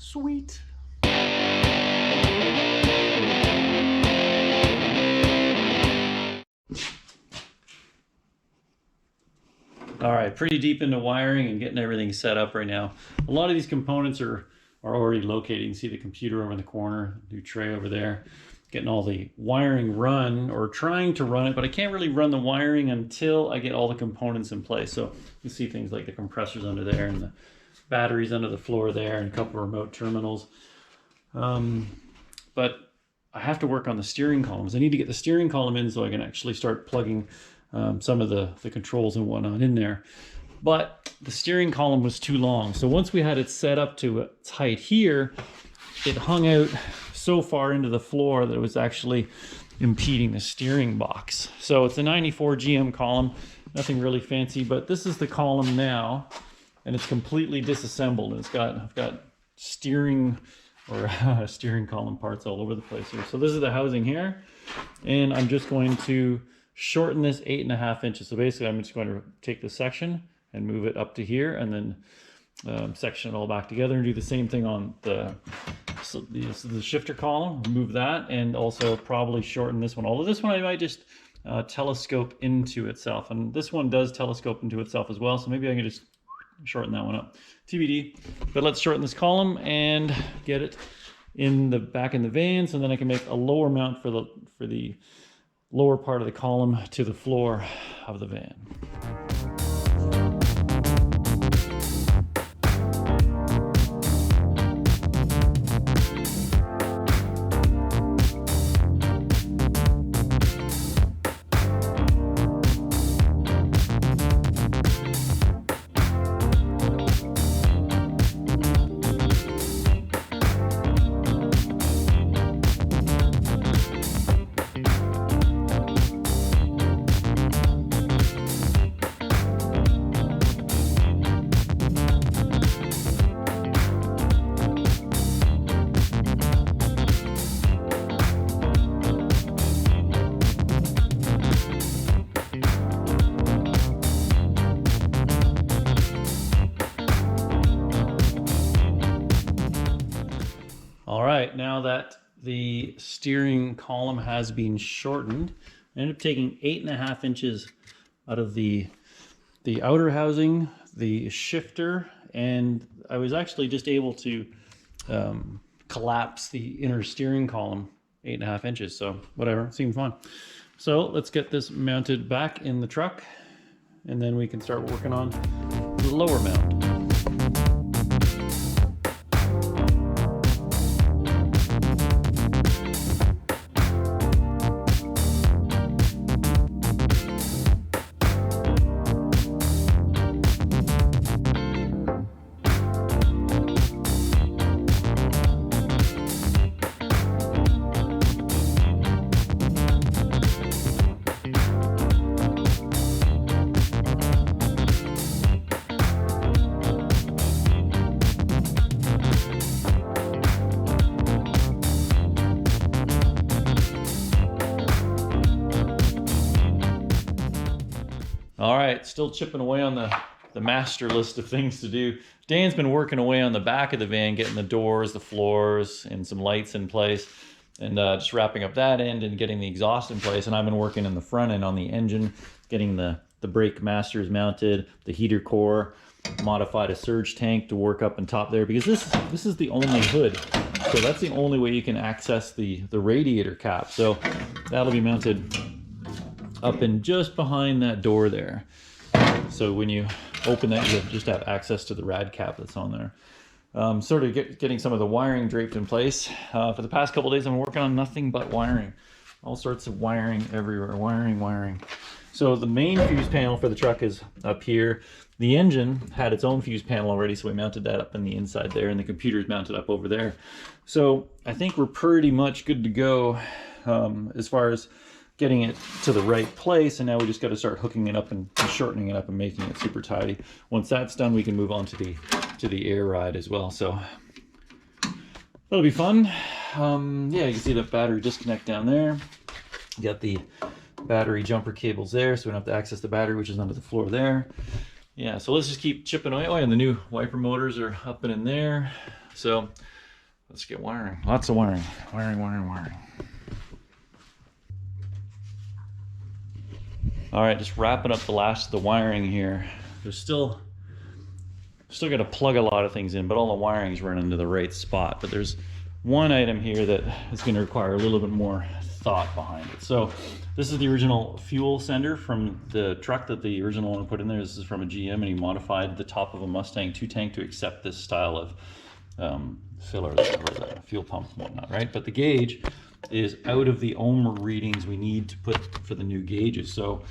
Sweet. All right, pretty deep into wiring and getting everything set up right now. A lot of these components are already located. You can see the computer over in the corner, new tray over there. Getting all the wiring run, or trying to run it, but I can't really run the wiring until I get all the components in place. So you see things like the compressors under there and the batteries under the floor there and a couple of remote terminals. But I have to work on the steering columns. I need to get the steering column in so I can actually start plugging some of the controls and whatnot in there. But the steering column was too long. So once we had it set up to its height here, it hung out so far into the floor that it was actually impeding the steering box. So it's a 94 GM column, nothing really fancy, but this is the column now, and it's completely disassembled. And I've got steering column parts all over the place here. So this is the housing here, and I'm just going to shorten this 8.5 inches. So basically I'm just going to take this section and move it up to here, and then section it all back together and do the same thing on the shifter column. Remove that, and also probably shorten this one. Although this one I might just telescope into itself, and this one does telescope into itself as well, so maybe I can just shorten that one up. TBD. But let's shorten this column and get it in the back in the van, so then I can make a lower mount for the lower part of the column to the floor of the van. All right, now that the steering column has been shortened, I ended up taking 8.5 inches out of the outer housing, the shifter, and I was actually just able to collapse the inner steering column 8.5 inches. So whatever, seemed fun. So let's get this mounted back in the truck, and then we can start working on the lower mount. All right, still chipping away on the master list of things to do. Dan's been working away on the back of the van, getting the doors, the floors, and some lights in place, and just wrapping up that end and getting the exhaust in place. And I've been working in the front end on the engine, getting the brake masters mounted, the heater core, modified a surge tank to work up and top there, because this is the only hood. So that's the only way you can access the radiator cap. So that'll be mounted up and just behind that door there. So when you open that, you just have access to the rad cap that's on there. Sort of getting some of the wiring draped in place. For the past couple of days, I'm working on nothing but wiring. All sorts of wiring everywhere, wiring. So the main fuse panel for the truck is up here. The engine had its own fuse panel already, so we mounted that up in the inside there, and the computer's mounted up over there. So I think we're pretty much good to go as far as getting it to the right place, and now we just got to start hooking it up and shortening it up and making it super tidy. Once that's done, we can move on to the air ride as well. So that'll be fun. Yeah, you can see the battery disconnect down there. You got the battery jumper cables there, so we don't have to access the battery, which is under the floor there. Yeah, so let's just keep chipping away. Oh, and the new wiper motors are up and in there. So let's get wiring. Lots of wiring. Wiring. All right, just wrapping up the last of the wiring here. There's still got to plug a lot of things in, but all the wiring's running into the right spot. But there's one item here that is going to require a little bit more thought behind it. So this is the original fuel sender from the truck that the original owner put in there. This is from a GM, and he modified the top of a Mustang 2-tank to accept this style of filler, or fuel pump and whatnot, right? But the gauge is out of the ohm readings we need to put for the new gauges. So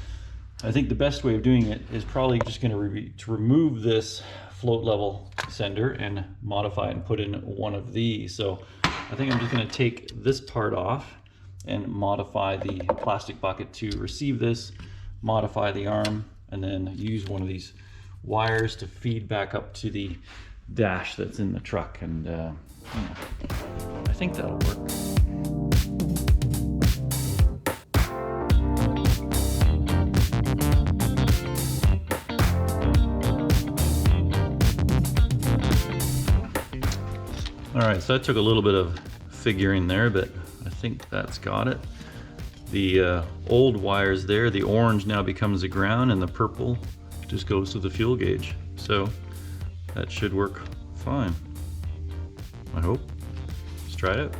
I think the best way of doing it is probably just going to remove this float level sender and modify it and put in one of these. So I think I'm just going to take this part off and modify the plastic bucket to receive this, modify the arm, and then use one of these wires to feed back up to the dash that's in the truck. And I think that'll work. All right, so that took a little bit of figuring there, but I think that's got it. The old wires there, the orange now becomes the ground, and the purple just goes to the fuel gauge. So that should work fine, I hope. Let's try it out.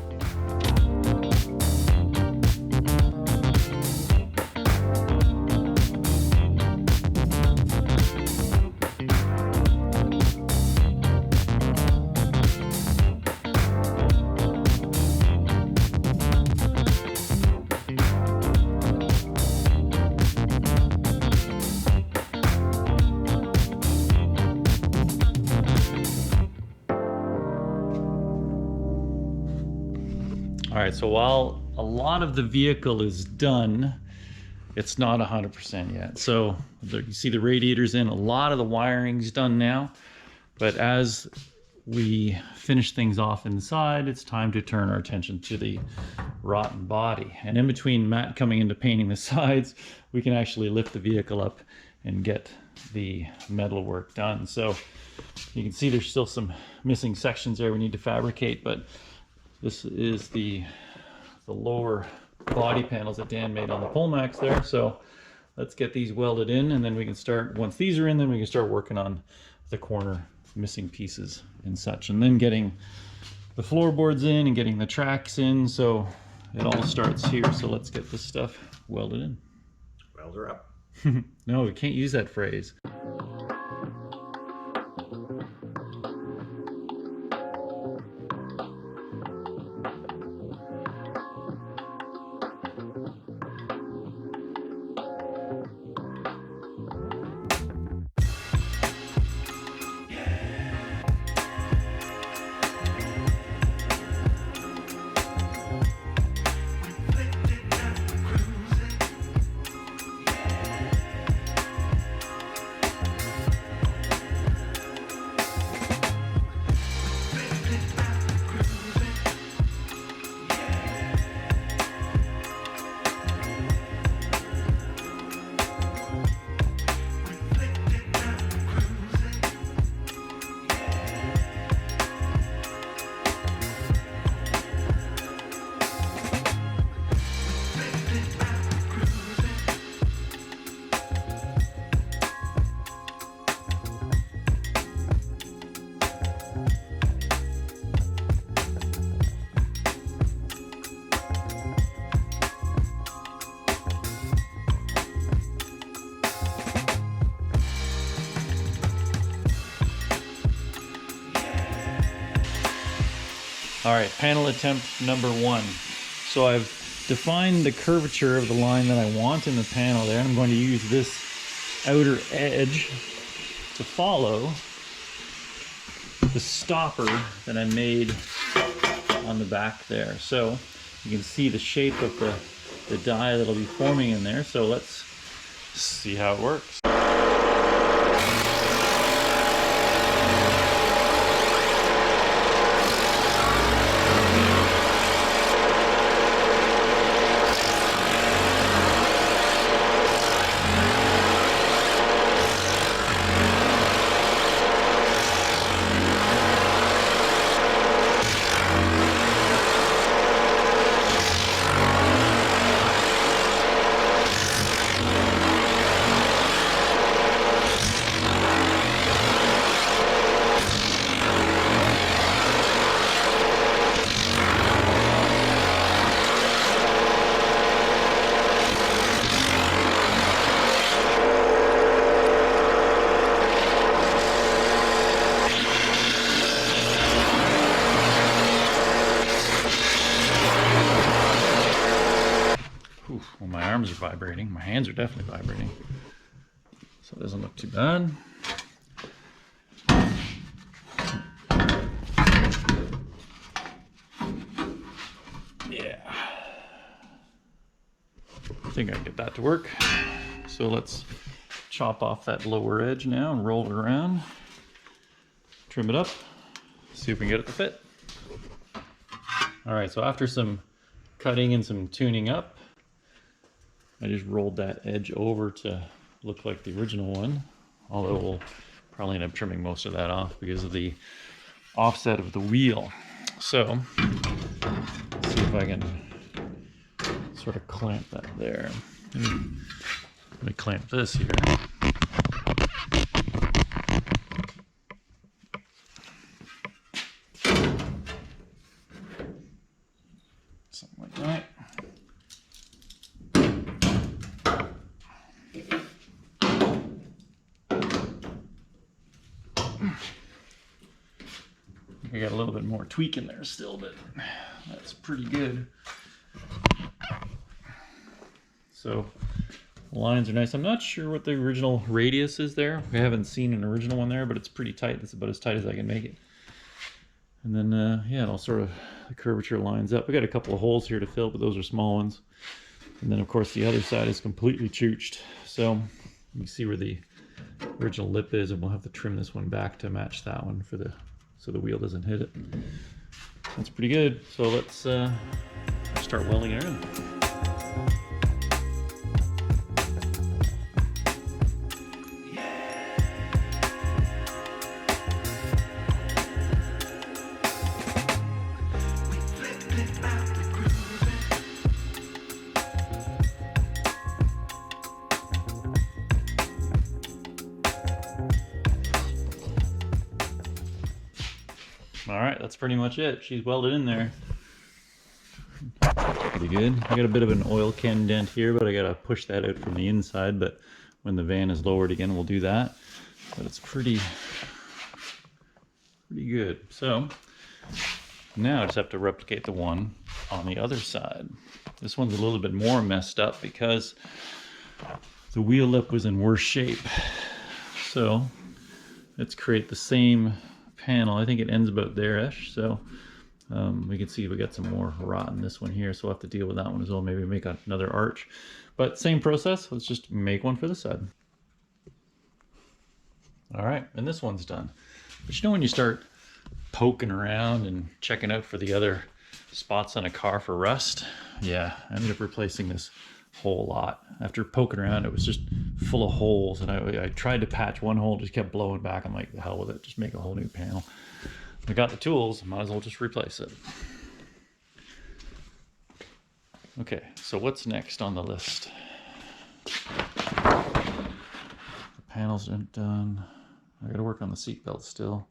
All right, so while a lot of the vehicle is done, it's not 100% yet. So you see the radiator's in, a lot of the wiring's done now, but as we finish things off inside, it's time to turn our attention to the rotten body. And in between Matt coming into painting the sides, we can actually lift the vehicle up and get the metal work done. So you can see there's still some missing sections there we need to fabricate, but this is the lower body panels that Dan made on the Polmax there. So let's get these welded in, and then we can start, once these are in, then we can start working on the corner missing pieces and such, and then getting the floorboards in and getting the tracks in. So it all starts here. So let's get this stuff welded in. Weld her up. No, we can't use that phrase. All right, panel attempt number 1. So I've defined the curvature of the line that I want in the panel there, and I'm going to use this outer edge to follow the stopper that I made on the back there. So you can see the shape of the die that'll be forming in there. So let's see how it works. Well, my arms are vibrating. My hands are definitely vibrating. So it doesn't look too bad. Yeah. I think I can get that to work. So let's chop off that lower edge now and roll it around. Trim it up. See if we can get it to fit. All right, so after some cutting and some tuning up, I just rolled that edge over to look like the original one, although we'll probably end up trimming most of that off because of the offset of the wheel. So let's see if I can sort of clamp that there. Let me clamp this here. Something like that. I got a little bit more tweak in there still, but that's pretty good. So the lines are nice. I'm not sure what the original radius is there. We haven't seen an original one there, but it's pretty tight. It's about as tight as I can make it. And then, yeah, it'll sort of, the curvature lines up. We got a couple of holes here to fill, but those are small ones. And then, of course, the other side is completely chooched. So you see where the original lip is, and we'll have to trim this one back to match that one for the, so the wheel doesn't hit it. That's pretty good. So let's start welding it in. All right, that's pretty much it. She's welded in there. Pretty good. I got a bit of an oil can dent here, but I gotta push that out from the inside. But when the van is lowered again, we'll do that. But it's pretty good. So now I just have to replicate the one on the other side. This one's a little bit more messed up because the wheel lip was in worse shape. So let's create the same panel. I think it ends about there-ish, so we can see we got some more rot in this one here, so we'll have to deal with that one as well. Maybe make another arch, but same process. Let's just make one for the side. All right, and this one's done. But you know, when you start poking around and checking out for the other spots on a car for rust, yeah, I ended up replacing this whole lot. After poking around, it was just full of holes, and I tried to patch one hole, just kept blowing back. I'm like, the hell with it, just make a whole new panel. I got the tools, might as well just replace it. Okay, so what's next on the list? The panels aren't done. I gotta work on the seat belt still.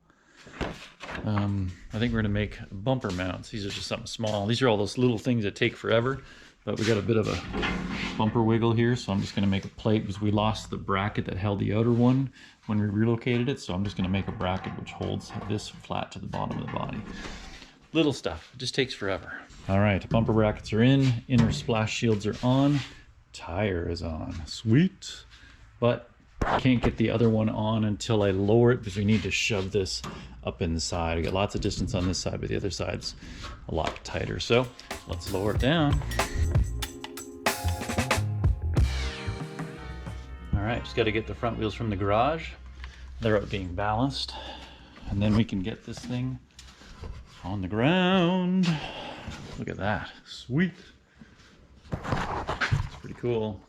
I think we're gonna make bumper mounts. These are just something small. These are all those little things that take forever. But we got a bit of a bumper wiggle here, so I'm just gonna make a plate because we lost the bracket that held the outer one when we relocated it. So I'm just gonna make a bracket which holds this flat to the bottom of the body. Little stuff, it just takes forever. All right, bumper brackets are in, inner splash shields are on, tire is on, sweet. But I can't get the other one on until I lower it because we need to shove this up inside. I got lots of distance on this side, but the other side's a lot tighter. So let's lower it down. All right, just got to get the front wheels from the garage. They're out being balanced, and then we can get this thing on the ground. Look at that, sweet. It's pretty cool.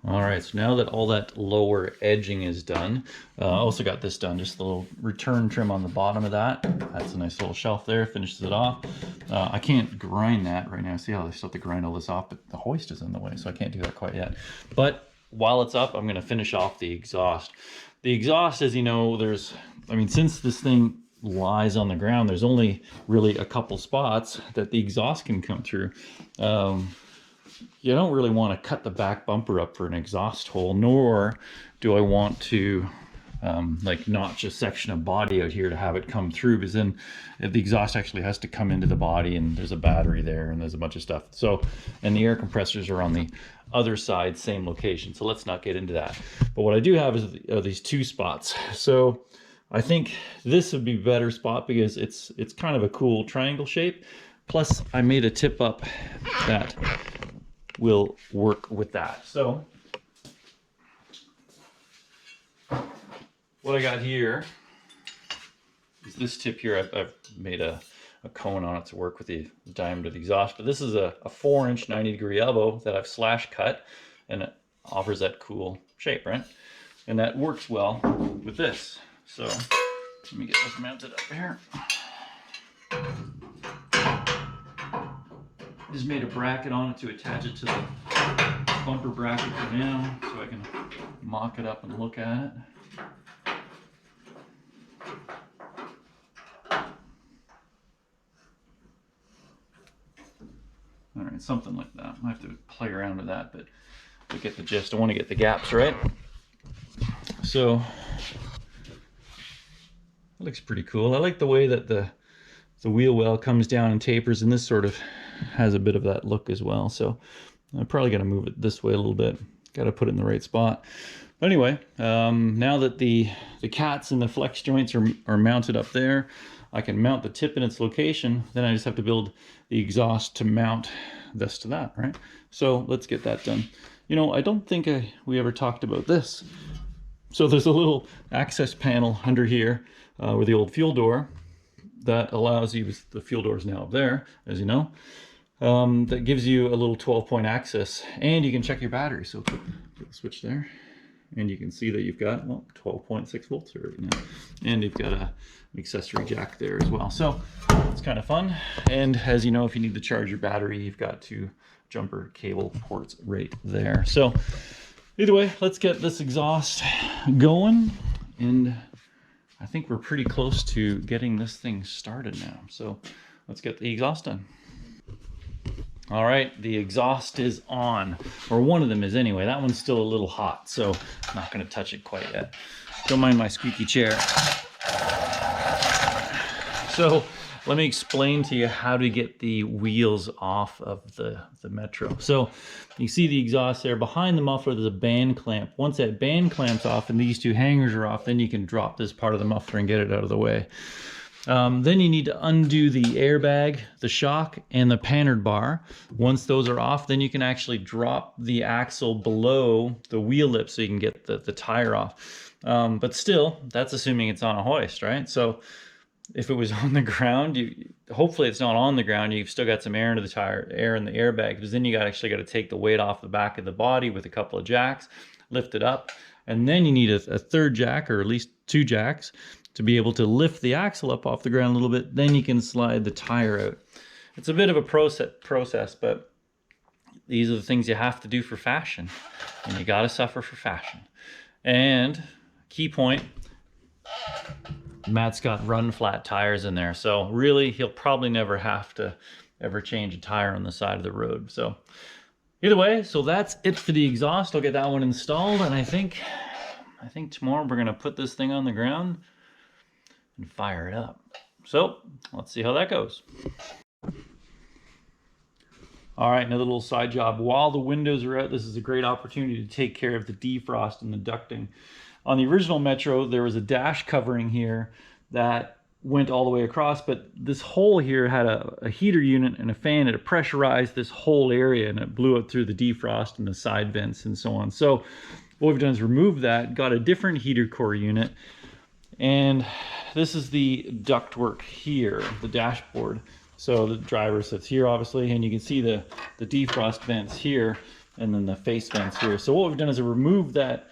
All right, so now that all that lower edging is done, I also got this done, just a little return trim on the bottom of that. That's a nice little shelf there, finishes it off. I can't grind that right now. See how I still have to grind all this off, but the hoist is in the way, so I can't do that quite yet. But while it's up, I'm gonna finish off the exhaust. The exhaust, as you know, since this thing lies on the ground, there's only really a couple spots that the exhaust can come through. You don't really want to cut the back bumper up for an exhaust hole, nor do I want to like notch a section of body out here to have it come through, because then the exhaust actually has to come into the body, and there's a battery there and there's a bunch of stuff. So, and the air compressors are on the other side, same location. So let's not get into that. But what I do have is these two spots. So I think this would be a better spot because it's kind of a cool triangle shape. Plus I made a tip up that will work with that. So what I got here is this tip here. I've made a cone on it to work with the diameter of the exhaust, but this is a 4-inch 90-degree elbow that I've slash cut, and it offers that cool shape, right? And that works well with this. So let me get this mounted up here. Just made a bracket on it to attach it to the bumper bracket for now, so I can mock it up and look at it. All right, something like that. I have to play around with that, but to get the gist, I want to get the gaps right. So it looks pretty cool. I like the way that the wheel well comes down and tapers, and this sort of has a bit of that look as well. So I'm probably going to move it this way a little bit. Got to put it in the right spot. But anyway, now that the cats and the flex joints are mounted up there, I can mount the tip in its location. Then I just have to build the exhaust to mount this to that, right? So let's get that done. You know, I don't think we ever talked about this. So there's a little access panel under here with the old fuel door that allows you, the fuel door is now up there, as you know, that gives you a little 12-point access, and you can check your battery. So put the switch there, and you can see that you've got, well, 12.6 volts right now, and you've got an accessory jack there as well. So it's kind of fun. And as you know, if you need to charge your battery, you've got 2 jumper cable ports right there. So either way, let's get this exhaust going, and I think we're pretty close to getting this thing started now. So let's get the exhaust done. All right, the exhaust is on, or one of them is anyway. That one's still a little hot, so I'm not gonna touch it quite yet. Don't mind my squeaky chair. So let me explain to you how to get the wheels off of the Metro. So you see the exhaust there. Behind the muffler, there's a band clamp. Once that band clamp's off and these 2 hangers are off, then you can drop this part of the muffler and get it out of the way. Then you need to undo the airbag, the shock, and the panhard bar. Once those are off, then you can actually drop the axle below the wheel lip so you can get the tire off. But still, that's assuming it's on a hoist, right? So if it was on the ground, hopefully it's not on the ground, you've still got some air into the tire, air in the airbag, because then you actually got to take the weight off the back of the body with a couple of jacks, lift it up, and then you need a 3rd jack, or at least 2 jacks, to be able to lift the axle up off the ground a little bit. Then you can slide the tire out. It's a bit of a process, but these are the things you have to do for fashion, and you got to suffer for fashion. And key point, Matt's got run flat tires in there, so really he'll probably never have to ever change a tire on the side of the road. So either way, so that's it for the exhaust. I'll get that one installed, and I think tomorrow we're gonna put this thing on the ground and fire it up. So let's see how that goes. All right, another little side job. While the windows are out, this is a great opportunity to take care of the defrost and the ducting. On the original Metro, there was a dash covering here that went all the way across, but this hole here had a heater unit and a fan, and it pressurized this whole area, and it blew it through the defrost and the side vents and so on. So what we've done is remove that, got a different heater core unit, and this is the ductwork here, the dashboard. So the driver sits here, obviously, and you can see the defrost vents here, and then the face vents here. So what we've done is remove that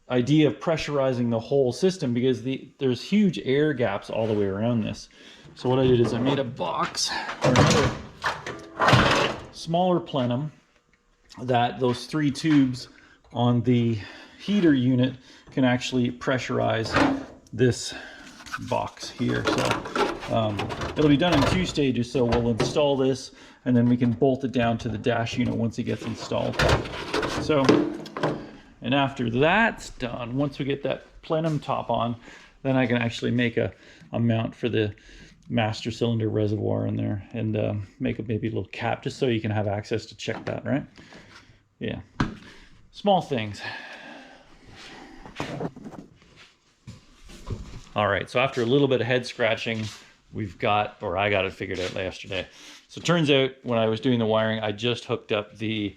idea of pressurizing the whole system, because there's huge air gaps all the way around this. So what I did is I made a box, or another smaller plenum, that those 3 tubes on the heater unit can actually pressurize this box here. So it'll be done in 2 stages. So we'll install this, and then we can bolt it down to the dash unit once it gets installed. So, and after that's done, once we get that plenum top on, then I can actually make a mount for the master cylinder reservoir in there, and make maybe a little cap just so you can have access to check that, right? Yeah, small things. All right, so after a little bit of head scratching, I got it figured out yesterday. So it turns out when I was doing the wiring, I just hooked up the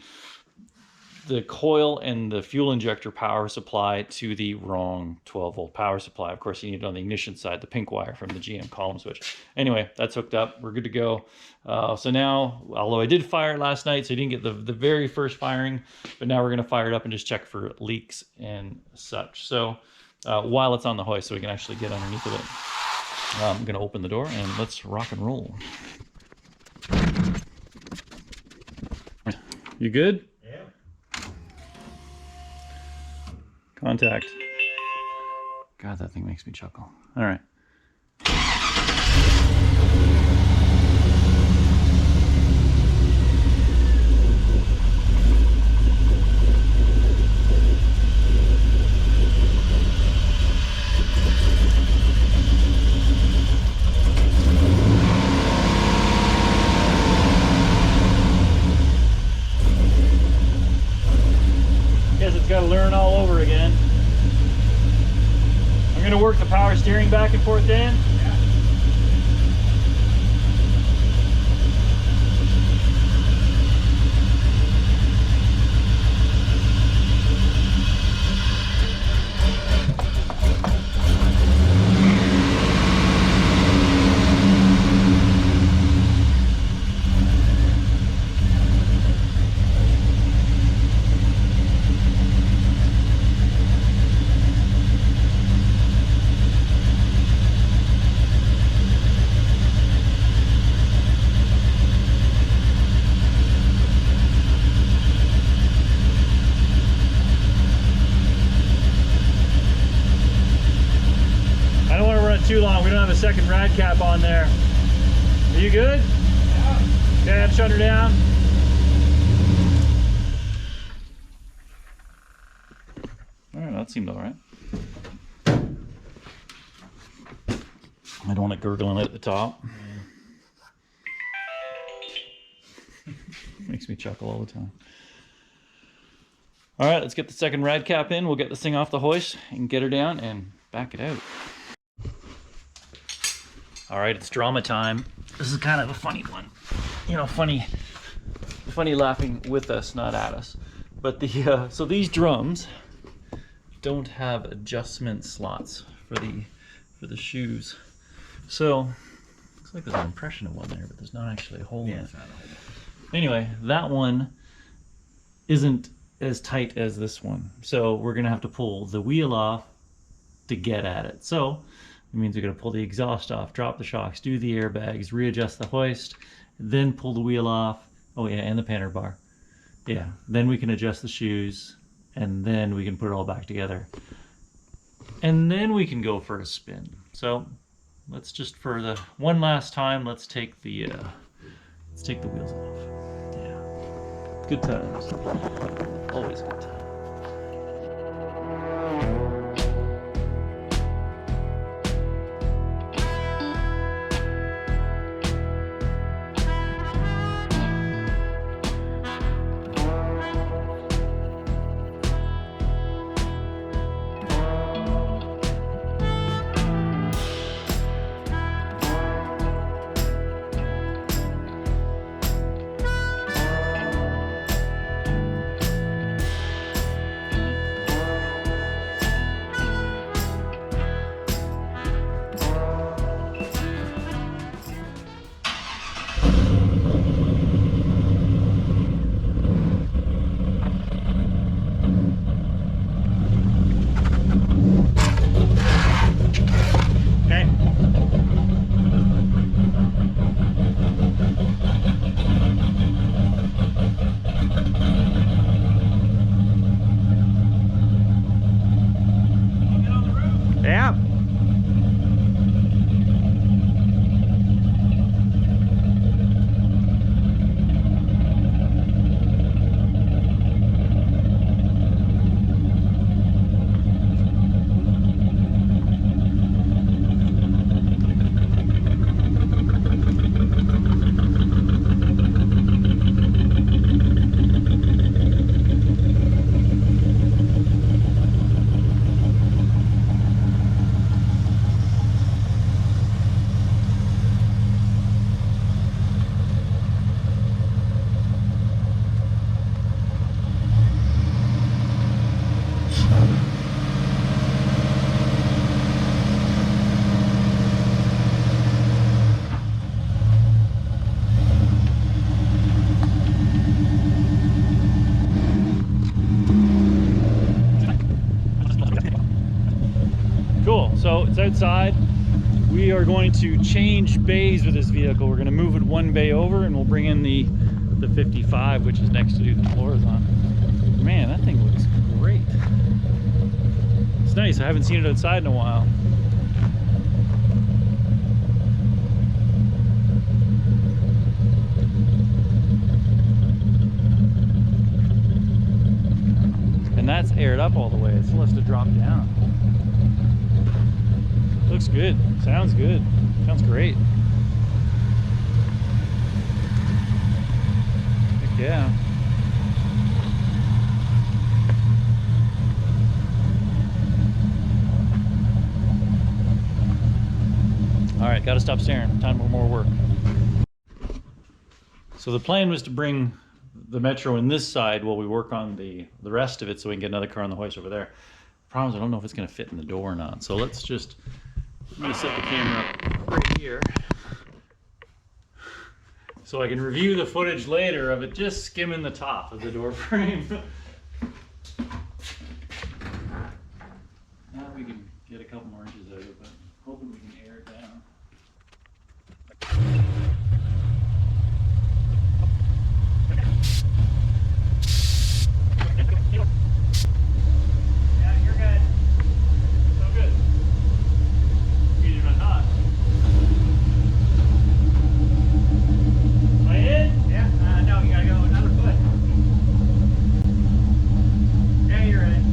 coil and the fuel injector power supply to the wrong 12-volt power supply. Of course, you need it on the ignition side, the pink wire from the GM column switch. Anyway, that's hooked up. We're good to go. So now, although I did fire it last night, so I didn't get the very first firing, but now we're going to fire it up and just check for leaks and such. So while it's on the hoist, so we can actually get underneath of it, I'm going to open the door and let's rock and roll. You good? Contact. God, that thing makes me chuckle. All right. Guess it's got to learn all over again. I'm going to work the power steering back and forth, Dan. Yeah. Too long. We don't have a second rad cap on there. Are you good? Yeah. Okay, I'm shut her down. All right, that seemed all right. I don't want it gurgling at the top. Makes me chuckle all the time. All right, let's get the second rad cap in. We'll get this thing off the hoist and get her down and back it out. All right, it's drama time. This is kind of a funny one. You know, funny laughing with us, not at us. But so these drums don't have adjustment slots for the shoes. So looks like there's an impression of one there, but there's not actually a hole in it. Anyway, that one isn't as tight as this one. So we're gonna have to pull the wheel off to get at it. So it means we're going to pull the exhaust off, drop the shocks, do the airbags, readjust the hoist, then pull the wheel off. Oh yeah, and the panner bar. Yeah, then we can adjust the shoes, and then we can put it all back together. And then we can go for a spin. So let's just, for the one last time, let's take the wheels off. Yeah, good times. Always good times. outside. We are going to change bays with this vehicle. We're going to move it one bay over, and we'll bring in the 55, which is next to do the floors on. Man, that thing looks great. It's nice. I haven't seen it outside in a while. And that's aired up all the way. It still has to drop down. Looks good. Sounds good. Sounds great. Heck yeah. All right, gotta stop staring. Time for more work. So the plan was to bring the Metro in this side while we work on the rest of it, so we can get another car on the hoist over there. Problem is, I don't know if it's gonna fit in the door or not. So let's just, I'm gonna set the camera up right here so I can review the footage later of it just skimming the top of the door frame. Now we can get a couple more inches out of it, but hoping we can air it down. Yeah, you're good. So good. You're not hot. Am I in? Yeah, no, you gotta go another foot. Yeah, you're in.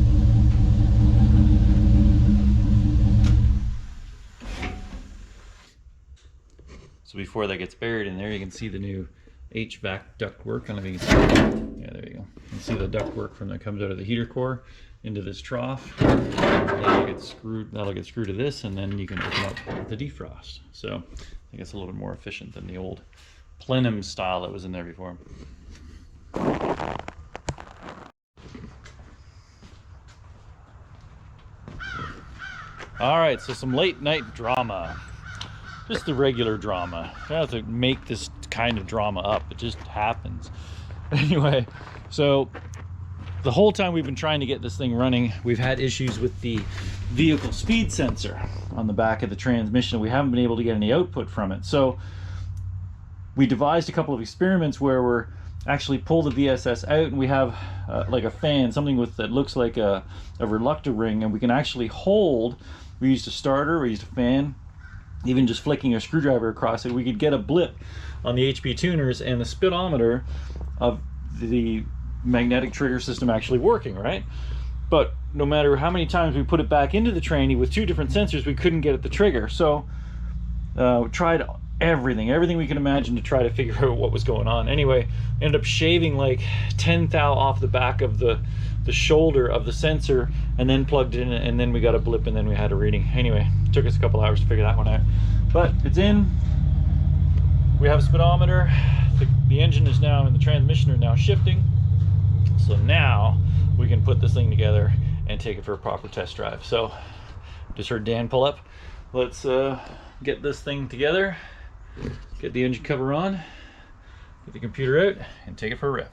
So before that gets buried in there, you can see the new HVAC ductwork. I don't know if you can see. Yeah, there you go. You can see the ductwork from that comes out of the heater core into this trough. That'll get screwed to this, and then you can open up the defrost. So I think it's a little bit more efficient than the old plenum style that was in there before. All right, so some late night drama. Just the regular drama. I don't have to make this kind of drama up. It just happens. Anyway, so the whole time we've been trying to get this thing running, we've had issues with the vehicle speed sensor on the back of the transmission. We haven't been able to get any output from it. So we devised a couple of experiments where we're actually pull the VSS out, and we have like a fan, something with that looks like a reluctor ring, and we can actually hold. We used a starter, we used a fan, even just flicking a screwdriver across it, we could get a blip on the HP tuners and the speedometer of the magnetic trigger system actually working, right? But no matter how many times we put it back into the tranny with two different sensors, we couldn't get at the trigger. So we tried everything we can imagine to try to figure out what was going on. Anyway, ended up shaving like 10 thou off the back of the shoulder of the sensor, and then plugged it in, and then we got a blip, and then we had a reading. Anyway, it took us a couple hours to figure that one out, but it's in. We have a speedometer. The engine is now, and the transmission are now shifting. So now we can put this thing together and take it for a proper test drive. So just heard Dan pull up. Let's get this thing together, get the engine cover on, get the computer out, and take it for a rip.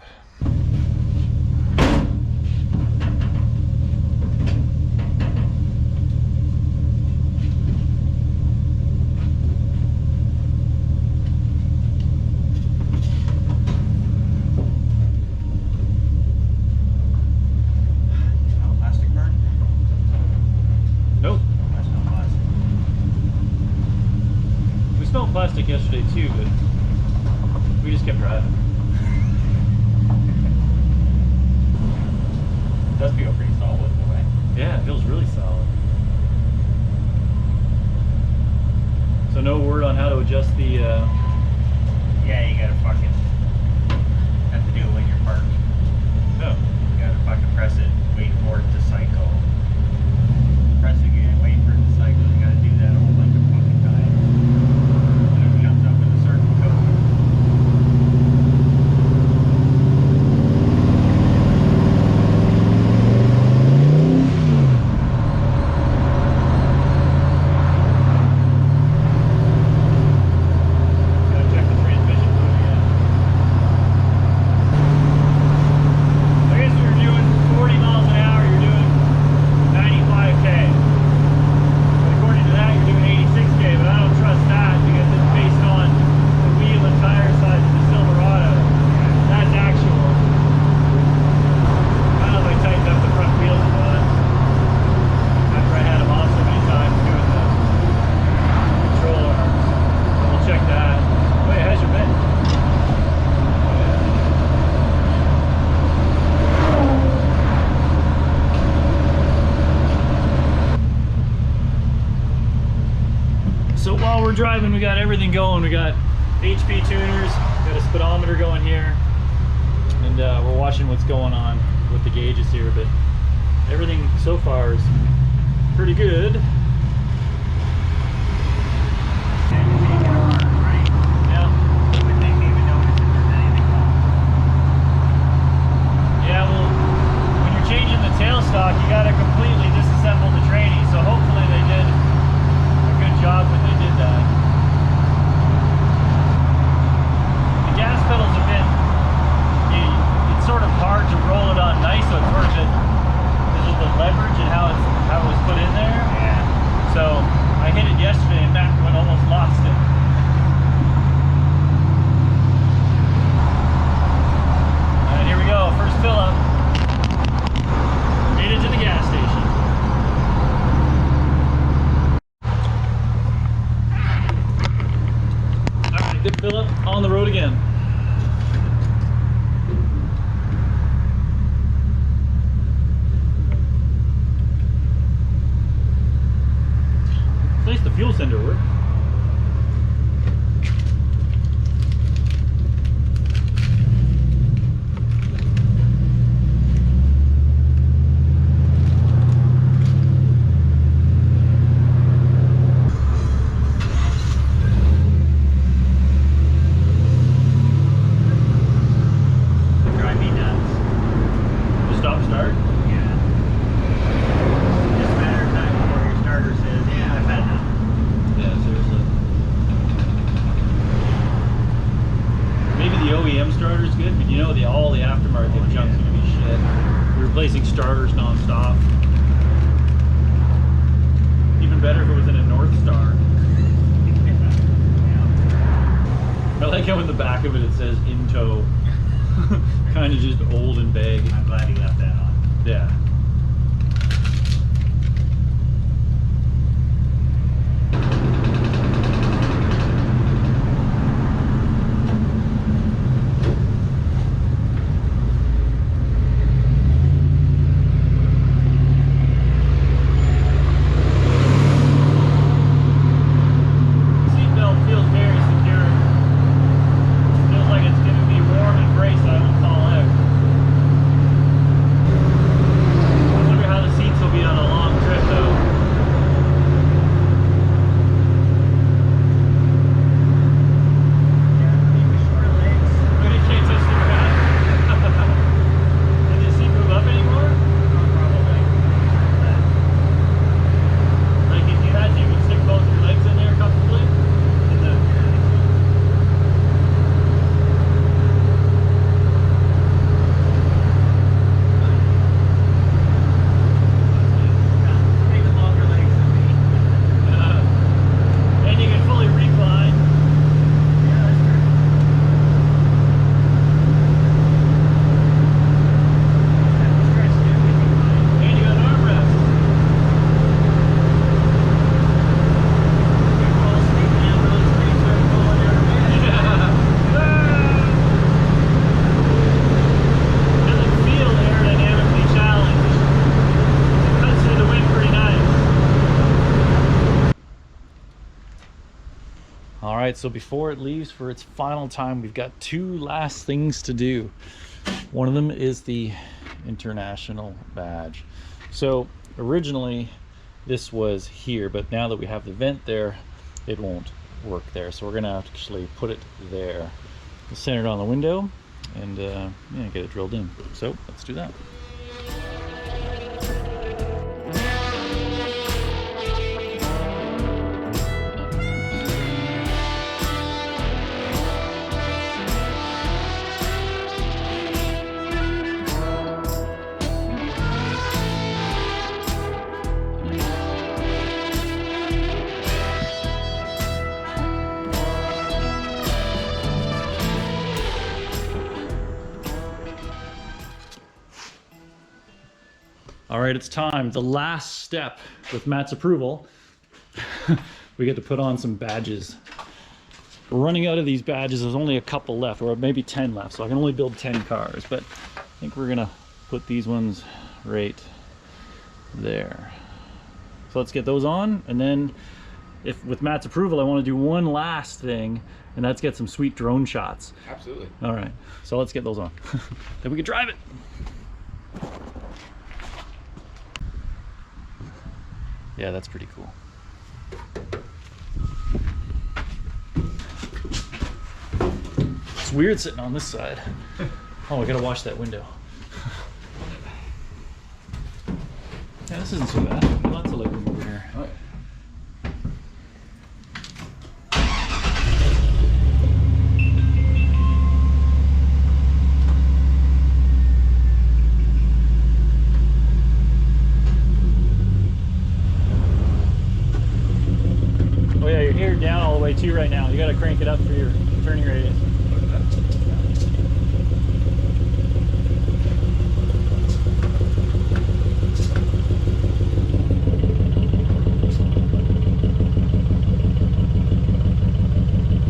Plastic yesterday too, but we just kept driving. It does feel pretty solid in a way. Yeah, it feels really solid. So no word on how to adjust the Yeah, you gotta fucking have to do it when you're parked. No. You gotta fucking press it, wait for it to cycle. Press it again, wait for it to cycle. You gotta do that a whole bunch of fucking time. Comes up with a certain code. Gotta check the transmission code again. I guess we were doing 40 miles while we're driving, we got everything going. We got HP tuners, got a speedometer going here, and we're watching what's going on with the gauges here, but everything so far is pretty good. Tailstock, you got to completely disassemble the tranny, so hopefully they did a good job when they did that. The gas pedals have been, it's sort of hard to roll it on nice, so it's sort of been, this is the leverage and how it was put in there. Yeah. So I hit it yesterday and Matt almost lost it. Alright, here we go, first fill up. Made it to the gas station. Alright, good fill up, on the road again. It's nice the fuel sender worked. Replacing starters non-stop. Even better if it was in a North Star. I like how in the back of it says in tow. Kind of just old and vague. I'm glad he left that on. Yeah. Alright, so before it leaves for its final time, we've got two last things to do. One of them is the international badge. So originally this was here, but now that we have the vent there, it won't work there. So we're gonna actually put it there. We'll center it on the window and yeah, get it drilled in. So let's do that. All right, it's time. The last step with Matt's approval. We get to put on some badges. We're running out of these badges. There's only a couple left, or maybe 10 left, so I can only build 10 cars, but I think we're gonna put these ones right there. So let's get those on, and then if with Matt's approval, I want to do one last thing, and that's get some sweet drone shots. Absolutely. All right, so let's get those on. Then we can drive it. Yeah, that's pretty cool. It's weird sitting on this side. Oh, I gotta wash that window. Yeah, this isn't so bad. Lots of legroom over here. All right. Oh yeah, you're here down all the way too right now. You gotta crank it up for your turning radius.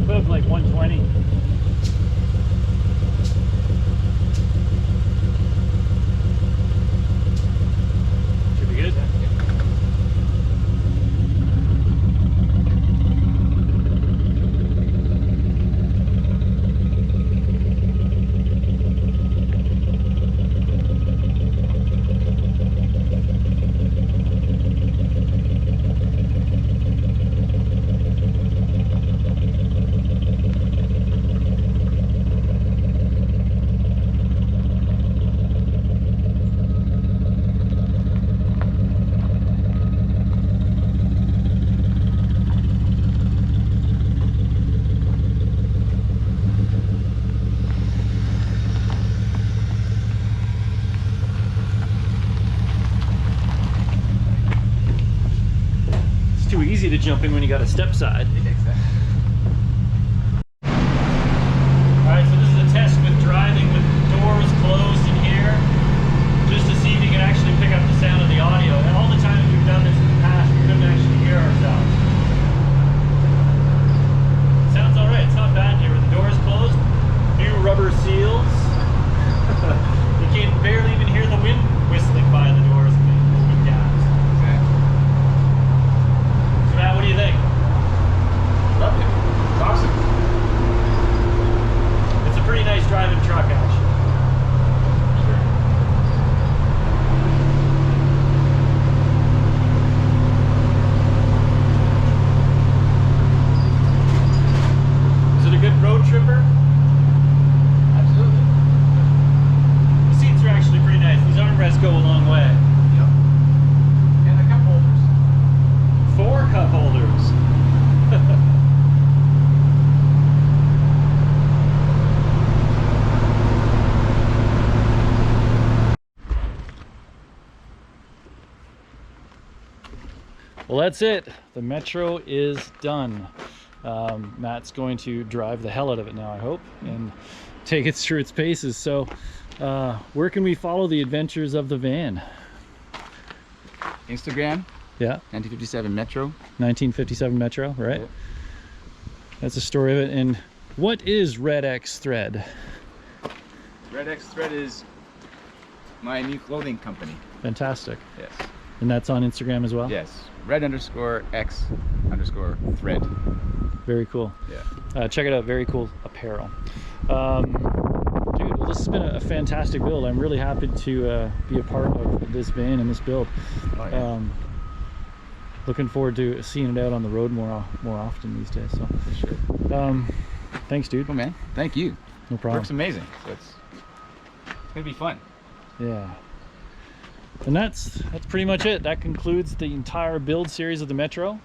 Put up like 120. Should be good. It's too easy to jump in when you got a step side. Exactly. Alright, so this is a test with driving with doors closed in here, just to see if you can actually pick up the sound of the audio. And all the times we've done this in the past, we couldn't actually hear ourselves. Sounds alright, it's not bad here with the doors closed. New rubber seals. You can barely even hear the wind whistling by the doors with gaps. So Matt, what do you think? Love it. It's awesome. It's a pretty nice driving truck, actually. Sure. Is it a good road tripper? Absolutely. The seats are actually pretty nice. These armrests go a long way. Yep. And a cup holders. 4 cup holders. Well, that's it. The Metro is done. Matt's going to drive the hell out of it now, I hope, and take it through its paces. So where can we follow the adventures of the van? Instagram, Yeah, 1957 Metro. 1957 Metro, right? Yep. That's the story of it. And what is Red X Thread? Red X Thread is my new clothing company. Fantastic. Yes. And that's on Instagram as well? Yes. Red_X_thread. Very cool. Yeah. Check it out. Very cool apparel. Dude, well, this has been a fantastic build. I'm really happy to be a part of this van and this build. Oh, yeah. Looking forward to seeing it out on the road more often these days. So, For sure. thanks, dude. Cool, man. Thank you. No problem. Works amazing. So it's gonna be fun. Yeah. And that's pretty much it. That concludes the entire build series of the Metro.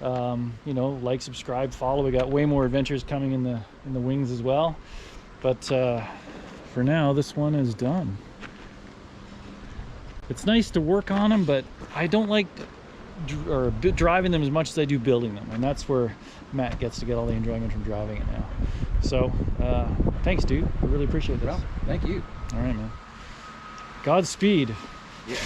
You know, like, subscribe, follow. We got way more adventures coming in the wings as well. But for now, this one is done. It's nice to work on them, but I don't like driving them as much as I do building them, and that's where Matt gets to get all the enjoyment from driving it now. So thanks, dude. I really appreciate this. Well, thank you. All right, man. Godspeed. Yeah.